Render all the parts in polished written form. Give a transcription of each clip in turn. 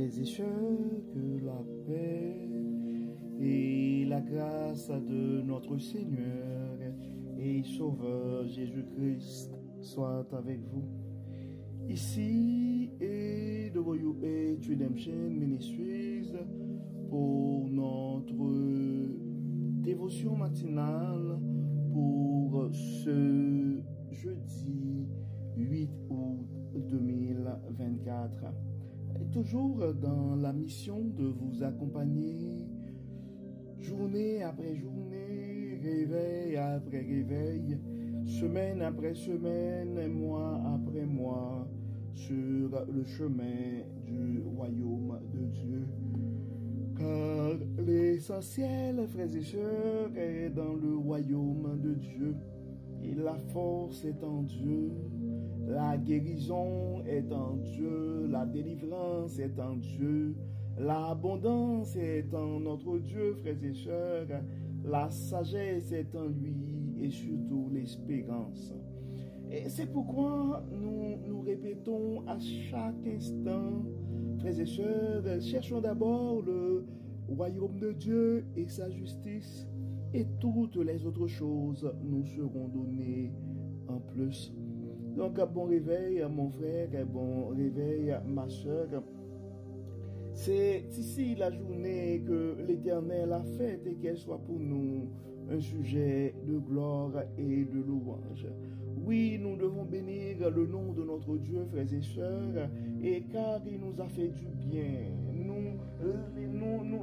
Frères et sœurs, que la paix et la grâce de notre Seigneur et Sauveur Jésus-Christ soient avec vous. Ici et de Redemption Ministries pour notre dévotion matinale pour ce jeudi 8 août 2024. Et toujours dans la mission de vous accompagner journée après journée, réveil après réveil, semaine après semaine, mois après mois, sur le chemin du royaume de Dieu. Car l'essentiel, frères et sœurs, est dans le royaume de Dieu. Et la force est en Dieu. La guérison est en Dieu, la délivrance est en Dieu, l'abondance est en notre Dieu, frères et sœurs, la sagesse est en lui et surtout l'espérance. Et c'est pourquoi nous répétons à chaque instant, frères et sœurs, cherchons d'abord le royaume de Dieu et sa justice, et toutes les autres choses nous seront données en plus. Donc, bon réveil, mon frère, bon réveil, ma soeur. C'est ici la journée que l'Éternel a faite et qu'elle soit pour nous un sujet de gloire et de louange. Oui, nous devons bénir le nom de notre Dieu, frères et sœurs, et car il nous a fait du bien.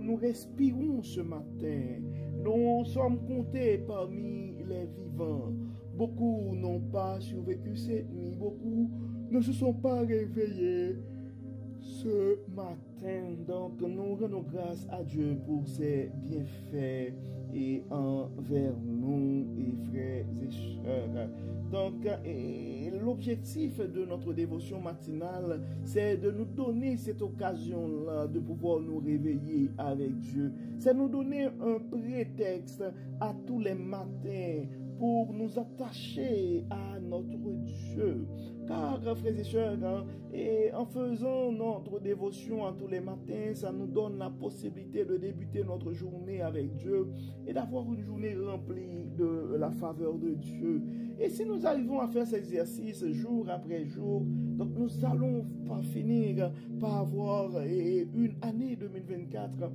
Nous respirons ce matin. Nous sommes comptés parmi les vivants. Beaucoup n'ont pas survécu cette nuit. Beaucoup ne se sont pas réveillés ce matin. Donc, nous rendons grâce à Dieu pour ses bienfaits et envers nous, et frères et sœurs. Donc, l'objectif de notre dévotion matinale, c'est de nous donner cette occasion-là de pouvoir nous réveiller avec Dieu. C'est nous donner un prétexte à tous les matins pour nous attacher à notre Dieu. Car, frères et sœurs, et en faisant notre dévotion à tous les matins, ça nous donne la possibilité de débuter notre journée avec Dieu et d'avoir une journée remplie de la faveur de Dieu. Et si nous arrivons à faire cet exercice jour après jour, donc nous allons pas finir par avoir une année 2024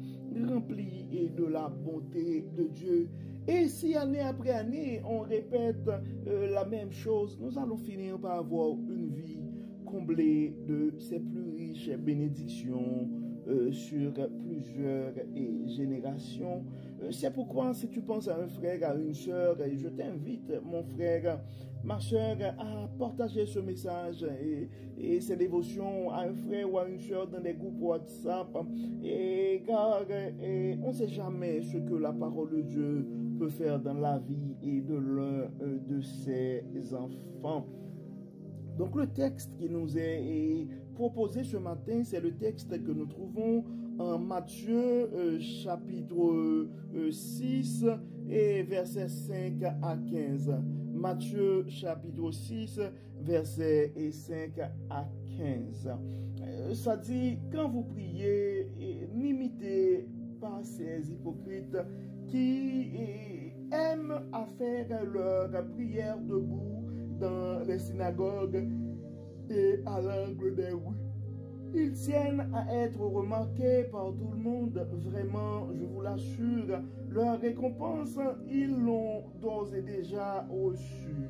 remplie de la bonté de Dieu. Et si année après année, on répète la même chose, nous allons finir par avoir une vie comblée de ses plus riches bénédictions sur plusieurs générations. C'est pourquoi si tu penses à un frère, à une sœur, je t'invite, mon frère, ma sœur, à partager ce message et ces dévotions à un frère ou à une sœur dans des groupes WhatsApp. Car on ne sait jamais ce que la parole de Dieu peut faire dans la vie et de l'un de ses enfants. Donc le texte qui nous est proposé ce matin, c'est le texte que nous trouvons en Matthieu chapitre 6 et versets 5 à 15. Matthieu chapitre 6, versets 5 à 15. Ça dit, quand vous priez, n'imitez pas ces hypocrites qui aiment à faire leur prière debout dans les synagogues et à l'angle des rues. Ils tiennent à être remarqués par tout le monde. Vraiment, je vous l'assure, leur récompense, ils l'ont d'ores et déjà reçue.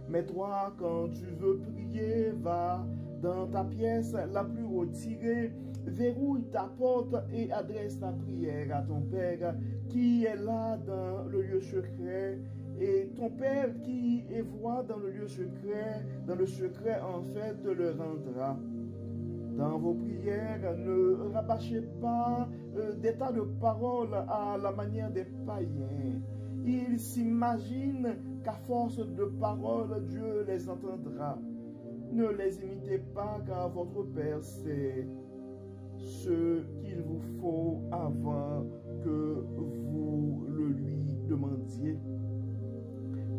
Mais toi, quand tu veux prier, va dans ta pièce la plus retirée, verrouille ta porte et adresse ta prière à ton Père qui est là dans le lieu secret. Et ton Père qui voit dans le lieu secret, dans le secret en fait, te le rendra. Dans vos prières, ne rabâchez pas des tas de paroles à la manière des païens. Ils s'imaginent qu'à force de paroles, Dieu les entendra. Ne les imitez pas, car votre Père sait ce qu'il vous faut avant que vous le lui demandiez.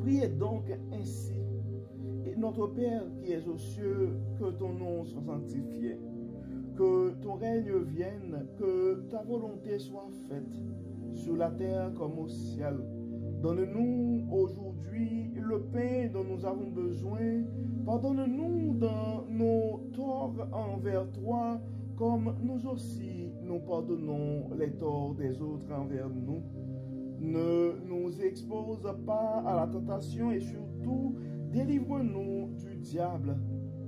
Priez donc ainsi. Et notre Père qui es aux cieux, que ton nom soit sanctifié, que ton règne vienne, que ta volonté soit faite sur la terre comme au ciel. Donne-nous aujourd'hui le pain dont nous avons besoin. Pardonne-nous dans nos torts envers toi, comme nous aussi nous pardonnons les torts des autres envers nous. Ne nous expose pas à la tentation et surtout délivre-nous du diable,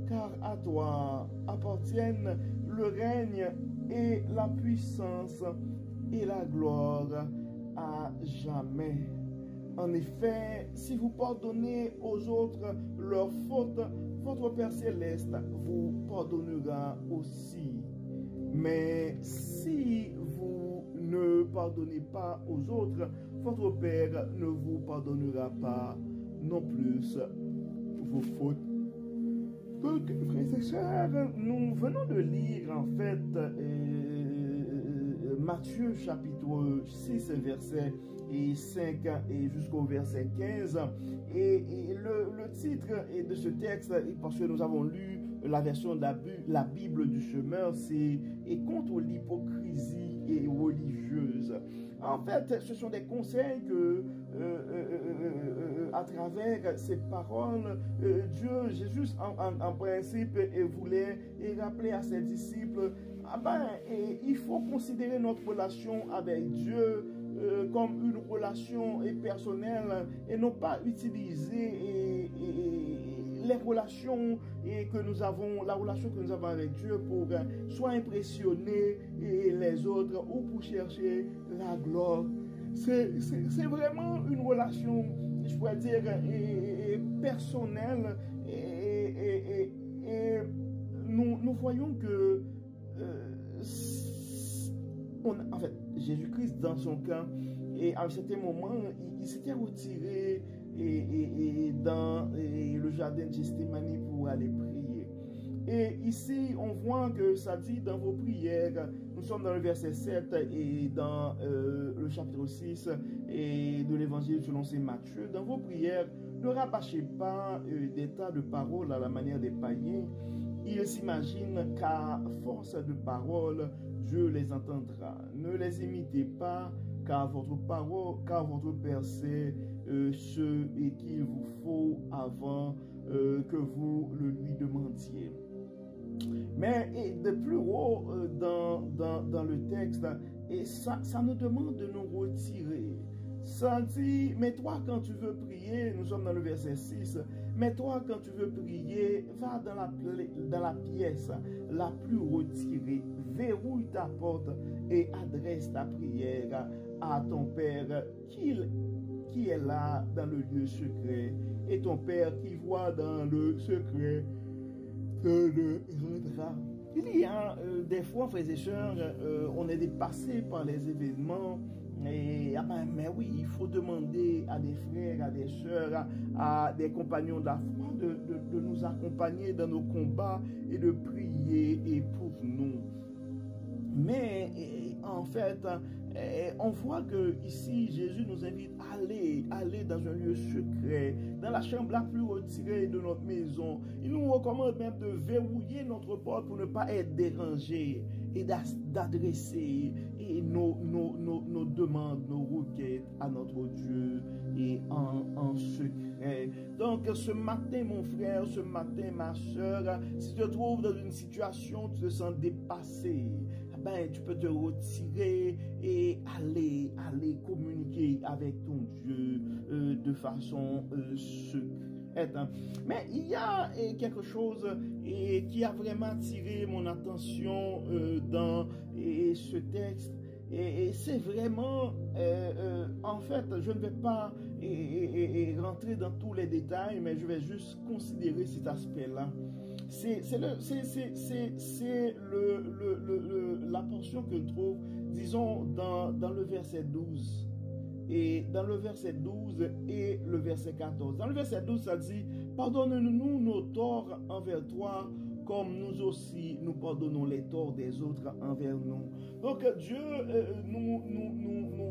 car à toi appartiennent le règne et la puissance et la gloire à jamais. En effet, si vous pardonnez aux autres leurs fautes, votre Père céleste vous pardonnera aussi. Mais si vous ne pardonnez pas aux autres, votre Père ne vous pardonnera pas non plus vos fautes. Donc, frères et sœurs, nous venons de lire en fait Matthieu chapitre 6, verset 5 et jusqu'au verset 15. Et le titre de ce texte, parce que nous avons lu la version de la Bible du Semeur, c'est « Et contre l'hypocrisie et religieuse ». En fait, ce sont des conseils que, à travers ces paroles, Jésus, en principe, voulait rappeler à ses disciples, il faut considérer notre relation avec Dieu comme une relation personnelle et non pas utiliser les relations que nous avons, la relation que nous avons avec Dieu pour soit impressionner les autres ou pour chercher la gloire. C'est vraiment une relation, je pourrais dire, personnelle et nous voyons que en fait, Jésus-Christ, dans son cas, et à un certain moment, il s'était retiré dans le jardin de Gethsémani pour aller prier. Et ici, on voit que ça dit dans vos prières, nous sommes dans le verset 7 et dans le chapitre 6 et de l'évangile selon saint Matthieu, dans vos prières, ne rabâchez pas des tas de paroles à la manière des païens. Ils s'imaginent qu'à force de paroles, Dieu les entendra. Ne les imitez pas, car votre Père sait ce qu'il vous faut avant que vous le lui demandiez. Mais de plus haut dans le texte, et ça nous demande de nous retirer. Ça dit, mais toi quand tu veux prier, nous sommes dans le verset 6, mais toi quand tu veux prier, va dans la pièce la plus retirée, verrouille ta porte et adresse ta prière à ton Père qui est là dans le lieu secret, et ton Père qui voit dans le secret te le rendra. Il y a des fois, frères et sœurs, on est dépassé par les événements. Et mais oui, il faut demander à des frères, à des sœurs, à des compagnons de la foi de nous accompagner dans nos combats et de prier et pour nous. Mais en fait, on voit que ici Jésus nous invite à aller dans un lieu secret, dans la chambre la plus retirée de notre maison. Il nous recommande même de verrouiller notre porte pour ne pas être dérangé et d'adresser nos demandes, nos requêtes à notre Dieu et en secret. Donc ce matin, mon frère, ce matin, ma soeur, si tu te trouves dans une situation, tu te sens dépassé, tu peux te retirer et aller communiquer avec ton Dieu de façon secrète. Mais il y a quelque chose qui a vraiment attiré mon attention dans ce texte. Et c'est vraiment, en fait, je ne vais pas rentrer dans tous les détails, mais je vais juste considérer cet aspect-là. C'est la portion que je trouve, disons, dans le verset 12. Et dans le verset 12 et le verset 14. Dans le verset 12, ça dit, « Pardonne-nous nos torts envers toi, comme nous aussi nous pardonnons les torts des autres envers nous. » Donc Dieu,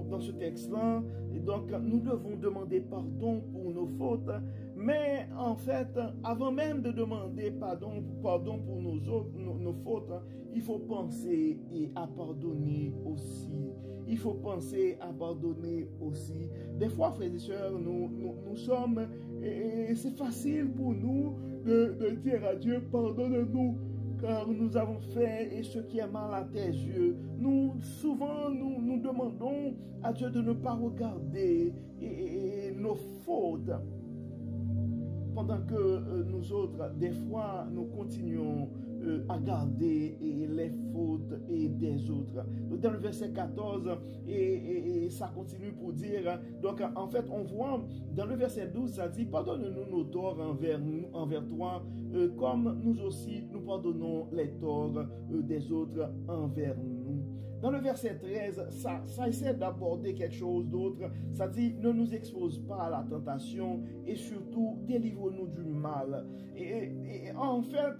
dans ce texte-là, donc nous devons demander pardon pour nos fautes, Mais en fait, avant même de demander pardon pour nos fautes, il faut penser à pardonner aussi. Il faut penser à pardonner aussi. Des fois, frères et sœurs, nous sommes, et c'est facile pour nous de dire à Dieu, pardonne-nous, car nous avons fait ce qui est mal à tes yeux. Souvent, nous demandons à Dieu de ne pas regarder nos fautes, pendant que nous autres, des fois, nous continuons à garder les fautes des autres. Donc, dans le verset 14, et ça continue pour dire, donc en fait, on voit dans le verset 12, ça dit, pardonne-nous nos torts envers toi, comme nous aussi, nous pardonnons les torts des autres envers nous. Dans le verset 13, ça essaie d'aborder quelque chose d'autre. Ça dit, ne nous expose pas à la tentation et surtout, délivre-nous du mal. Et en fait,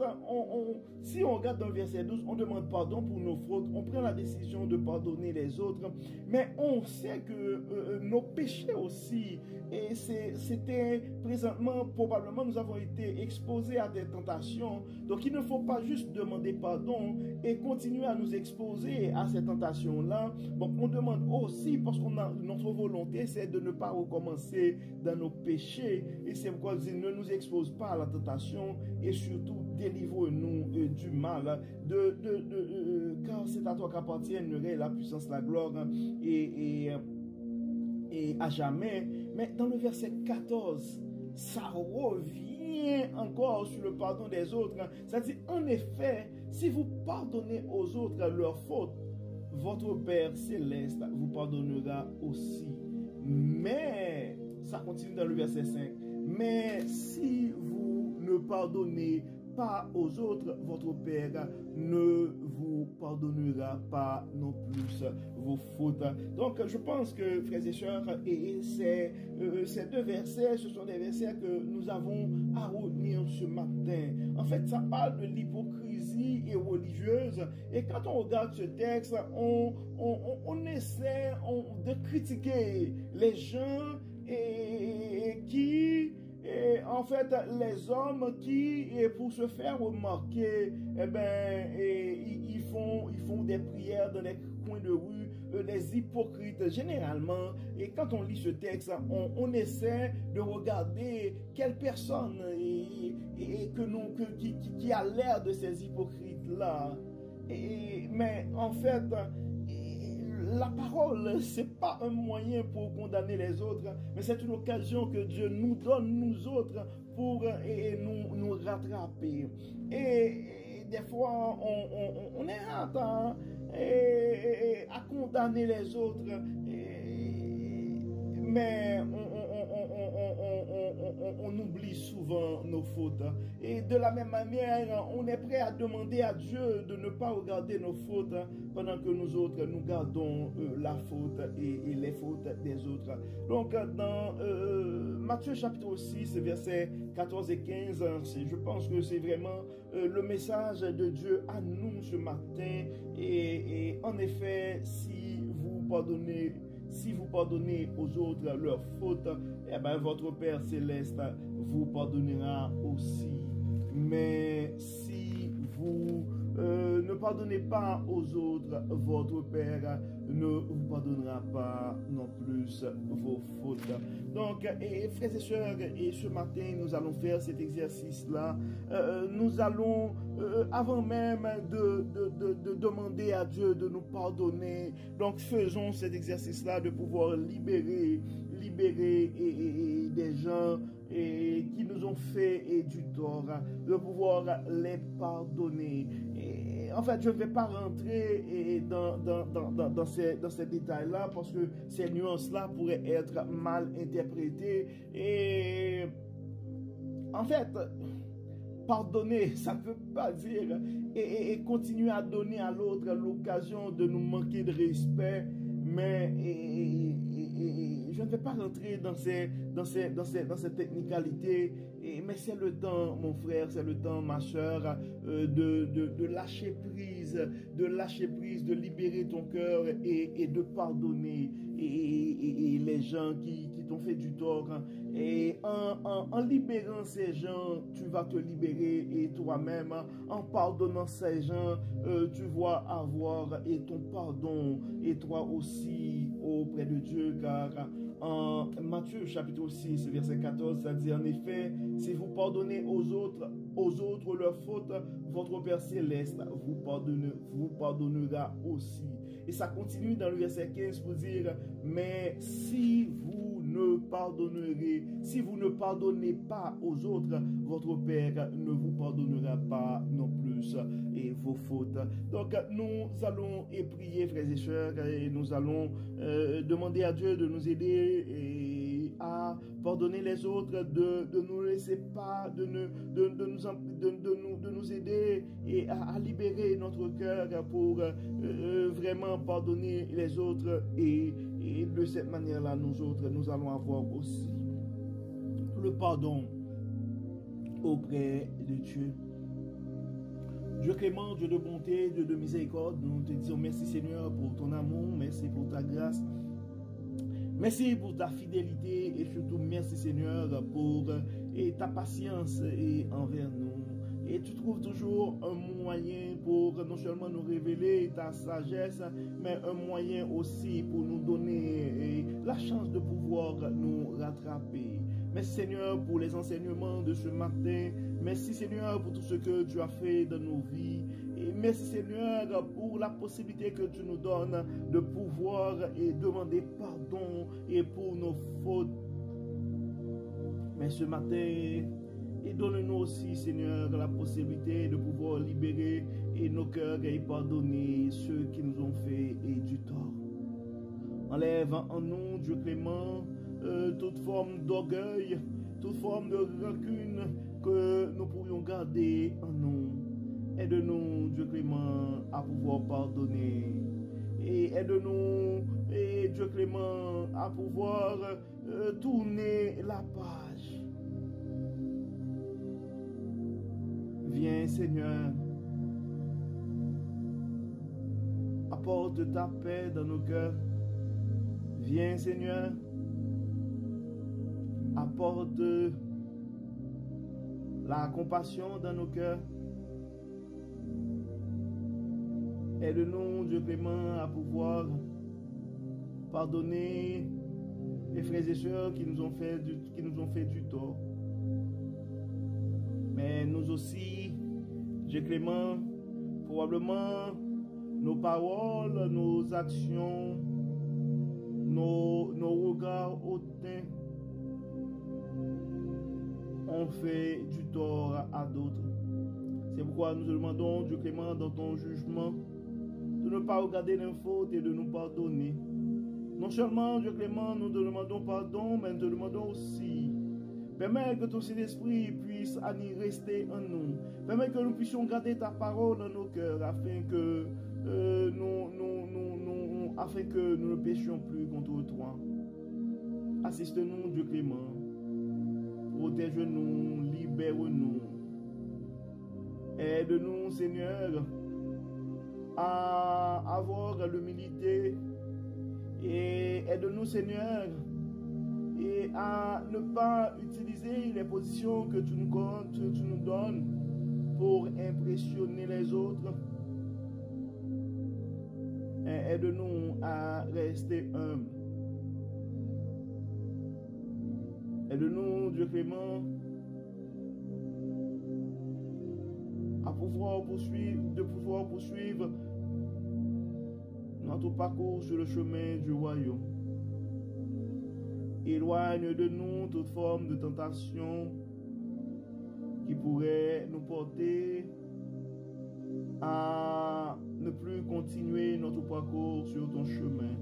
si on regarde dans le verset 12, on demande pardon pour nos fautes, on prend la décision de pardonner les autres, mais on sait que nos péchés aussi, et c'était présentement, probablement, nous avons été exposés à des tentations. Donc, il ne faut pas juste demander pardon et continuer à nous exposer à ces tentations-là. Donc, on demande aussi, parce qu'on a notre volonté, c'est de ne pas recommencer dans nos péchés. Et c'est pourquoi il dit, ne nous expose pas à la tentation et surtout délivre-nous du mal. Car c'est à toi qu'appartiennent la puissance, la gloire et à jamais. Mais dans le verset 14, ça revient encore sur le pardon des autres. Ça dit, en effet, si vous pardonnez aux autres leurs fautes, votre Père céleste vous pardonnera aussi. Mais, ça continue dans le verset 5, mais si vous ne pardonnez pas aux autres, votre Père ne vous pardonnera pas non plus vos fautes. Donc, je pense que, frères et sœurs, ces deux versets, ce sont des versets que nous avons à retenir ce matin. En fait, ça parle de l'hypocrisie et religieuse. Et quand on regarde ce texte, on essaie de critiquer les gens qui... Et en fait, les hommes qui, pour se faire remarquer, ils font des prières dans les coins de rue, les hypocrites généralement. Et quand on lit ce texte, on essaie de regarder quelle personne qui a l'air de ces hypocrites-là. Mais en fait, la parole, c'est pas un moyen pour condamner les autres, mais c'est une occasion que Dieu nous donne, nous autres, pour nous rattraper. Et des fois, on est hâte à condamner les autres, mais on oublie souvent nos fautes. Et de la même manière, on est prêt à demander à Dieu de ne pas regarder nos fautes pendant que nous autres, nous gardons la faute et les fautes des autres. Donc, dans Matthieu chapitre 6, versets 14 et 15, je pense que c'est vraiment le message de Dieu à nous ce matin. Et en effet, si vous pardonnez aux autres leurs fautes, eh bien, votre Père céleste vous pardonnera aussi. Mais si vous ne pardonnez pas aux autres, votre Père ne vous pardonnera pas non plus vos fautes. Donc, frères et sœurs, et ce matin, nous allons faire cet exercice-là. Nous allons, avant même de demander à Dieu de nous pardonner, donc faisons cet exercice-là de pouvoir libérer des gens qui nous ont fait du tort, de pouvoir les pardonner. Et, en fait, je ne vais pas rentrer dans ces détails-là parce que ces nuances-là pourraient être mal interprétées. Et en fait, pardonner, ça ne veut pas dire et continuer à donner à l'autre l'occasion de nous manquer de respect, mais je ne vais pas rentrer dans ces technicalités, mais c'est le temps, mon frère, c'est le temps, ma soeur, de lâcher prise, de libérer ton cœur et de pardonner et les gens qui t'ont fait du tort. Et en libérant ces gens, tu vas te libérer et toi-même, en pardonnant ces gens, tu vas avoir et ton pardon et toi aussi auprès de Dieu, car en Matthieu chapitre 6 verset 14 ça dit en effet, si vous pardonnez aux autres leurs fautes, votre Père céleste vous pardonnera aussi. Et ça continue dans le verset 15 pour dire, mais si vous ne pardonnez pas aux autres, votre Père ne vous pardonnera pas non plus et vos fautes. Donc nous allons prier, frères et sœurs, et nous allons demander à Dieu de nous aider à pardonner les autres, de nous laisser pas, de nous aider et à libérer notre cœur pour vraiment pardonner les autres et de cette manière-là, nous autres, nous allons avoir aussi le pardon auprès de Dieu. Dieu clément, Dieu de bonté, Dieu de miséricorde, nous te disons merci Seigneur pour ton amour, merci pour ta grâce, merci pour ta fidélité et surtout merci Seigneur pour ta patience envers nous. Et tu trouves toujours un moyen pour non seulement nous révéler ta sagesse, mais un moyen aussi pour nous donner la chance de pouvoir nous rattraper. Merci Seigneur pour les enseignements de ce matin. Merci Seigneur pour tout ce que tu as fait dans nos vies. Et merci Seigneur pour la possibilité que tu nous donnes de pouvoir demander pardon et pour nos fautes. Mais ce matin, et donne-nous aussi, Seigneur, la possibilité de pouvoir libérer nos cœurs et pardonner ceux qui nous ont fait du tort. Enlève en nous, Dieu clément, toute forme d'orgueil, toute forme de rancune que nous pourrions garder en nous. Aide-nous, Dieu clément, à pouvoir pardonner. Et aide-nous, Dieu clément, à pouvoir tourner la page. Viens, Seigneur, apporte ta paix dans nos cœurs. Viens, Seigneur, apporte la compassion dans nos cœurs. Aide-nous, Dieu clément, à pouvoir pardonner les frères et sœurs qui nous ont fait du tort. Mais nous aussi, Dieu clément, probablement nos paroles, nos actions, nos regards hautains ont fait du tort à d'autres. C'est pourquoi nous te demandons, Dieu clément, dans ton jugement, de ne pas regarder nos fautes et de nous pardonner. Non seulement, Dieu clément, nous te demandons pardon, mais nous te demandons aussi, permets que ton Saint-Esprit puisse rester en nous. Permets que nous puissions garder ta parole dans nos cœurs afin que nous ne péchions plus contre toi. Assiste-nous, Dieu clément. Protège-nous, libère-nous. Aide-nous, Seigneur, à avoir l'humilité. Et aide-nous, Seigneur, et à ne pas utiliser les positions que tu nous donnes pour impressionner les autres. Et aide-nous à rester humbles. Aide-nous, Dieu clément, à pouvoir poursuivre notre parcours sur le chemin du royaume. Éloigne de nous toute forme de tentation qui pourrait nous porter à ne plus continuer notre parcours sur ton chemin.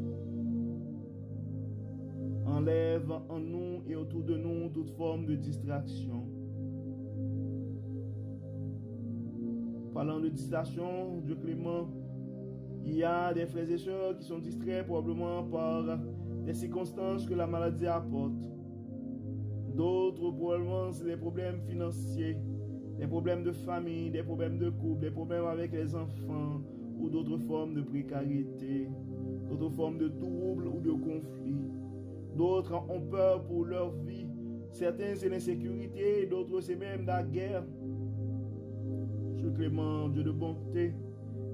Enlève en nous et autour de nous toute forme de distraction. Parlant de distraction, Dieu clément, il y a des frères et sœurs qui sont distraits probablement par des circonstances que la maladie apporte. D'autres, probablement, c'est des problèmes financiers, des problèmes de famille, des problèmes de couple, des problèmes avec les enfants ou d'autres formes de précarité, d'autres formes de troubles ou de conflits. D'autres ont peur pour leur vie. Certains, c'est l'insécurité, d'autres, c'est même la guerre. Dieu clément, Dieu de bonté,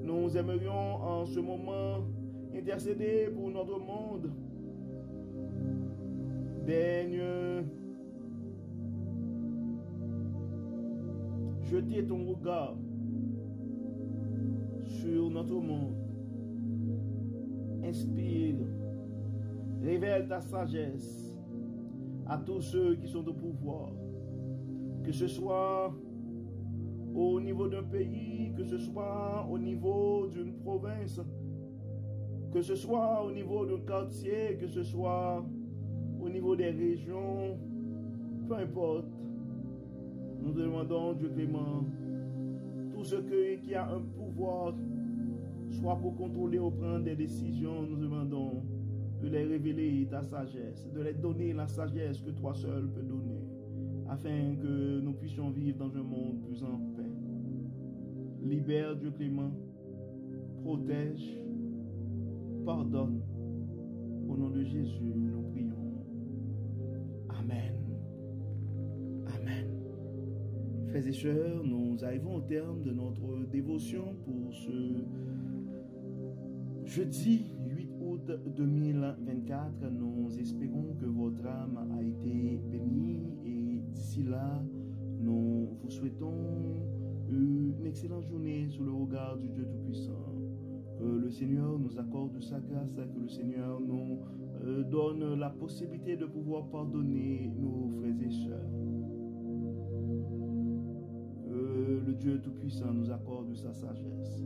nous aimerions en ce moment intercéder pour notre monde. Daigne jeter ton regard sur notre monde. Inspire, révèle ta sagesse à tous ceux qui sont au pouvoir, que ce soit au niveau d'un pays, que ce soit au niveau d'une province, que ce soit au niveau d'un quartier, que ce soit au niveau des régions, peu importe. Nous demandons, Dieu clément, tout ce qui a un pouvoir, soit pour contrôler ou prendre des décisions, nous demandons de les révéler ta sagesse, de les donner la sagesse que toi seul peux donner, afin que nous puissions vivre dans un monde plus en paix. Libère, Dieu clément, protège, pardonne. Au nom de Jésus, nous prions. Amen. Amen. Frères et sœurs, nous arrivons au terme de notre dévotion pour ce jeudi 8 août 2024. Nous espérons que votre âme a été bénie et d'ici là, nous vous souhaitons une excellente journée sous le regard du Dieu Tout-Puissant. Que le Seigneur nous accorde sa grâce, que le Seigneur nous donne la possibilité de pouvoir pardonner nos frères et sœurs. Que le Dieu Tout-Puissant nous accorde sa sagesse.